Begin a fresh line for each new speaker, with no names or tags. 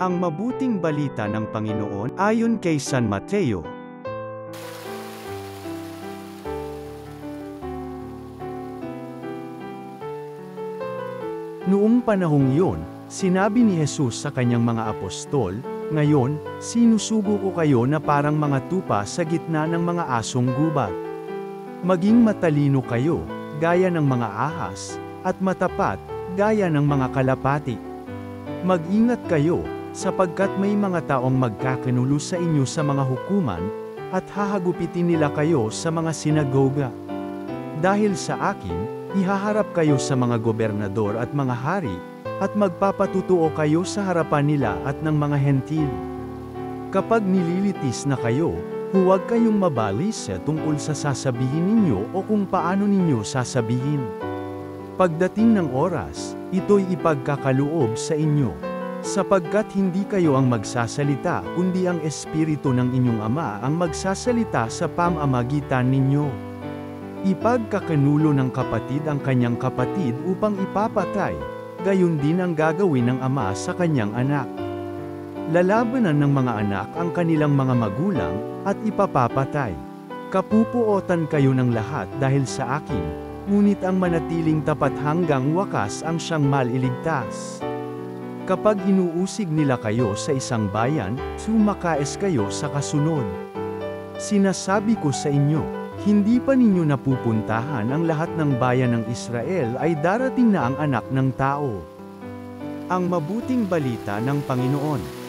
Ang mabuting balita ng Panginoon ayon kay San Mateo. Noong panahong iyon, sinabi ni Jesus sa kanyang mga apostol, "Ngayon, sinusugo ko kayo na parang mga tupa sa gitna ng mga asong gubat. Maging matalino kayo, gaya ng mga ahas, at matapat, gaya ng mga kalapati. Mag-ingat kayo, sapagkat may mga taong magkakanulo sa inyo sa mga hukuman, at hahagupitin nila kayo sa mga sinagoga. Dahil sa akin, ihaharap kayo sa mga gobernador at mga hari, at magpapatutuo kayo sa harapan nila at ng mga hentil. Kapag nililitis na kayo, huwag kayong mabalis tungkol sa sasabihin ninyo o kung paano ninyo sasabihin. Pagdating ng oras, ito'y ipagkakaloob sa inyo. Sapagkat hindi kayo ang magsasalita kundi ang Espiritu ng inyong Ama ang magsasalita sa pamamagitan ninyo. Ipagkakanulo ng kapatid ang kanyang kapatid upang ipapatay, gayon din ang gagawin ng ama sa kanyang anak. Lalabanan ng mga anak ang kanilang mga magulang, at ipapapatay. Kapupuotan kayo ng lahat dahil sa akin, ngunit ang manatiling tapat hanggang wakas ang siyang maliligtas. Kapag inuusig nila kayo sa isang bayan, sumakaes kayo sa kasunod. Sinasabi ko sa inyo, hindi pa ninyo napupuntahan ang lahat ng bayan ng Israel ay darating na ang Anak ng Tao." Ang mabuting balita ng Panginoon.